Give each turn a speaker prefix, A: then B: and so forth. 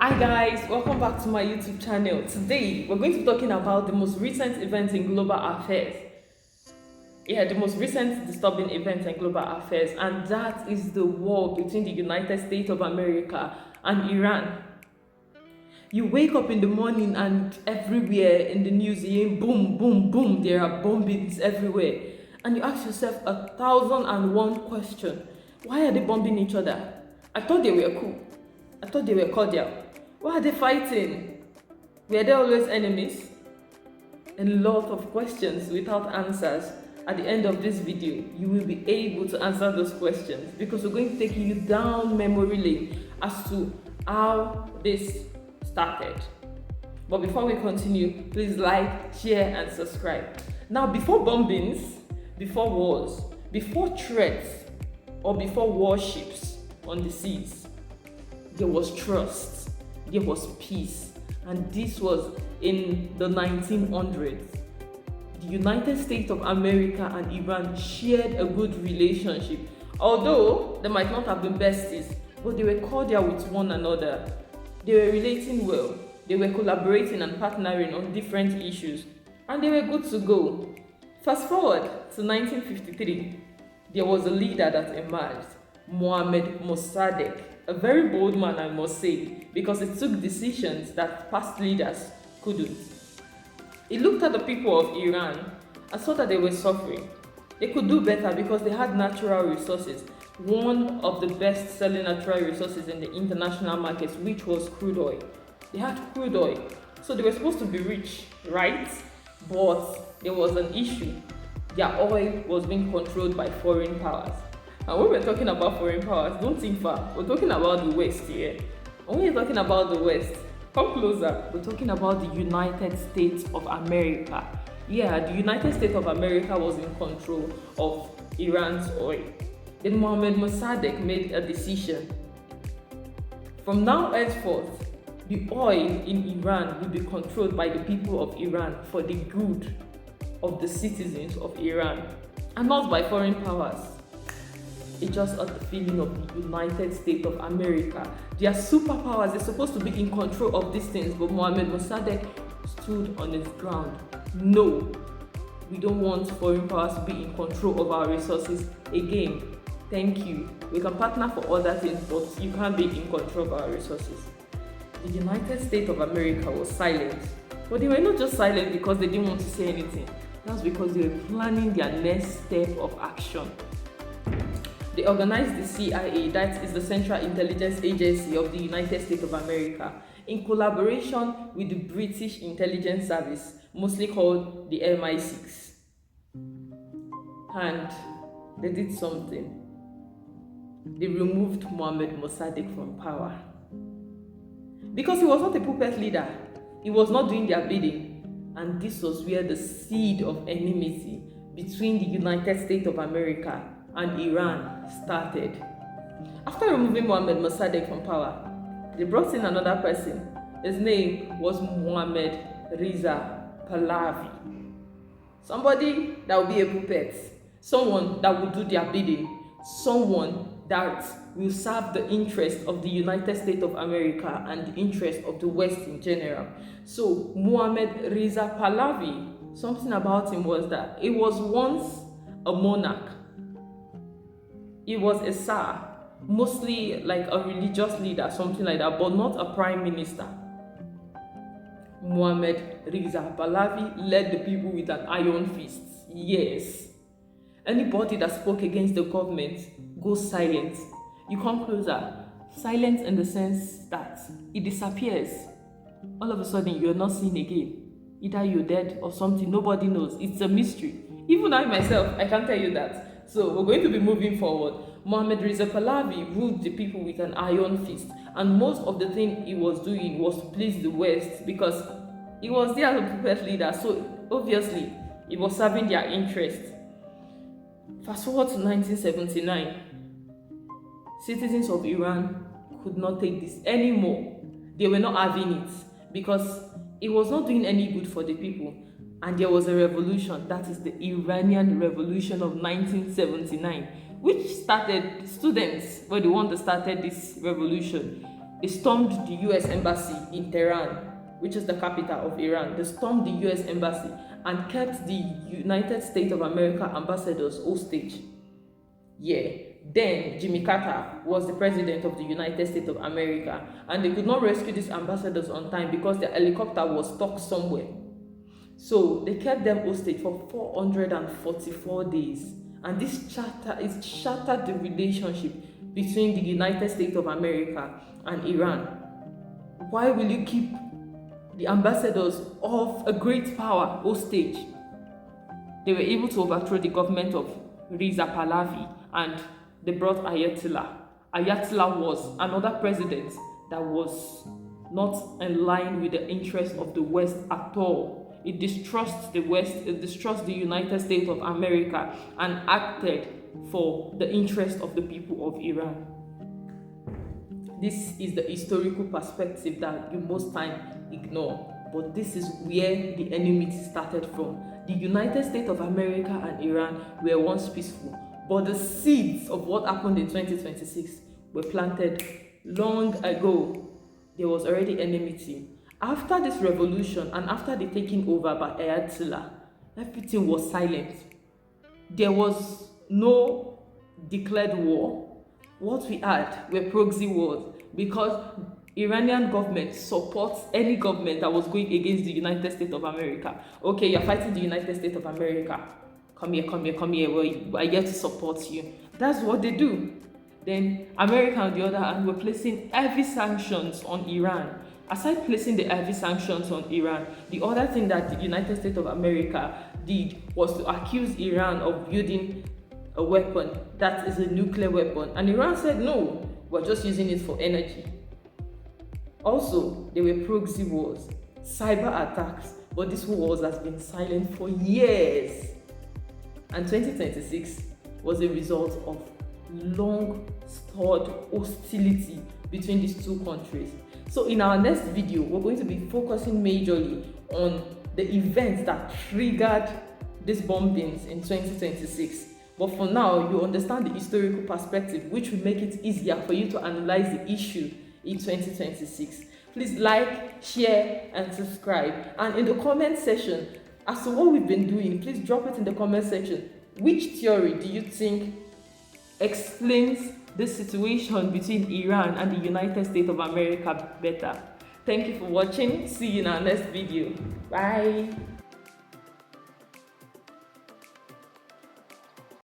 A: Hi guys, welcome back to my YouTube channel. Today we're going to be talking about the most recent events in global affairs. The most recent disturbing events in global affairs, and that is the war between the United States of America and Iran. You wake up in the morning and everywhere in the news you hear boom, boom, boom, there are bombings everywhere. And you ask yourself 1,001 question. Why are they bombing each other? I thought they were cool. I thought they were cordial. Why are they fighting? Were they always enemies? A lot of questions without answers. At the end of this video, you will be able to answer those questions because we're going to take you down memory lane as to how this started. But before we continue, please like, share, and subscribe. Now, before bombings, before wars, before threats, or before warships on the seas, there was trust, there was peace, and this was in the 1900s. The United States of America and Iran shared a good relationship. Although they might not have been besties, but they were cordial with one another. They were relating well, they were collaborating and partnering on different issues, and they were good to go. Fast forward to 1953, there was a leader that emerged, Mohammad Mossadegh, a very bold man, I must say, because he took decisions that past leaders couldn't. He looked at the people of Iran and saw that they were suffering. They could do better because they had natural resources, one of the best-selling natural resources in the international markets, which was crude oil. They had crude oil, so they were supposed to be rich, right? But there was an issue. Their oil was being controlled by foreign powers. And when we're talking about foreign powers, don't think far. We're talking about the West here. And when you're talking about the West, come closer. We're talking about the United States of America. Yeah, the United States of America was in control of Iran's oil. Then Mohammad Mossadegh made a decision. From now henceforth, the oil in Iran will be controlled by the people of Iran for the good of the citizens of Iran, and not by foreign powers. It just had the feeling of the United States of America. They are superpowers, they're supposed to be in control of these things, but Mohammad Mossadegh stood on his ground. No, we don't want foreign powers to be in control of our resources again. Thank you. We can partner for other things, but you can't be in control of our resources. The United States of America was silent. But they were not just silent because they didn't want to say anything. That's because they were planning their next step of action. They organized the CIA, that is the Central Intelligence Agency of the United States of America, in collaboration with the British Intelligence Service, mostly called the MI6. And they did something. They removed Mohammad Mossadegh from power. Because he was not a puppet leader, he was not doing their bidding. And this was where the seed of enmity between the United States of America and Iran started. After removing Mohammad Mossadegh from power, they brought in another person. His name was Mohammad Reza Pahlavi. Somebody that would be a puppet, someone that would do their bidding, someone that will serve the interest of the United States of America and the interest of the West in general. So Mohammad Reza Pahlavi, something about him was that he was once a monarch. He was a Tsar, mostly like a religious leader, something like that, but not a prime minister. Mohammad Reza Pahlavi led the people with an iron fist. Yes. Anybody that spoke against the government goes silent. You come closer. Silence in the sense that it disappears. All of a sudden, you're not seen again. Either you're dead or something. Nobody knows. It's a mystery. Even I myself, I can't tell you that. So we're going to be moving forward. Mohammad Reza Pahlavi ruled the people with an iron fist. And most of the thing he was doing was to please the West because he was there as a puppet leader. So obviously, he was serving their interests. Fast forward to 1979, citizens of Iran could not take this anymore. They were not having it because it was not doing any good for the people. And there was a revolution, that is the Iranian Revolution of 1979, which started, students were the one that started this revolution. They stormed the US embassy in Tehran, which is the capital of Iran. They stormed the US embassy and kept the United States of America ambassadors hostage. Yeah. Then Jimmy Carter was the president of the United States of America, and they could not rescue these ambassadors on time because their helicopter was stuck somewhere. So they kept them hostage for 444 days, and this shattered the relationship between the United States of America and Iran. Why will you keep the ambassadors of a great power hostage? They were able to overthrow the government of Reza Pahlavi, and they brought Ayatollah. Ayatollah was another president that was not in line with the interests of the West at all. It distrusts the West, it distrusts the United States of America, and acted for the interest of the people of Iran. This is the historical perspective that you most time ignore, but this is where the enmity started from. The United States of America and Iran were once peaceful, but the seeds of what happened in 2026 were planted long ago. There was already enmity. After this revolution and after the taking over by Ayatollah, everything was silent. There was no declared war. What we had were proxy wars, because Iranian government supports any government that was going against the United States of America. Okay, you're fighting the United States of America. Come here. Well, I get to support you. That's what they do. Then America, on the other hand, were placing heavy sanctions on Iran. Aside placing the heavy sanctions on Iran, the other thing that the United States of America did was to accuse Iran of building a weapon that is a nuclear weapon. And Iran said, no, we're just using it for energy. Also, there were proxy wars, cyber attacks, but this wars has been silent for years. And 2026 was a result of long-stored hostility between these two countries. So in our next video, we're going to be focusing majorly on the events that triggered these bombings in 2026. But for now, you understand the historical perspective, which will make it easier for you to analyze the issue in 2026. Please like, share, and subscribe. And in the comment section, as to what we've been doing, please drop it in the comment section. Which theory do you think explains the situation between Iran and the United States of America better? Thank you for watching. See you in our next video. Bye.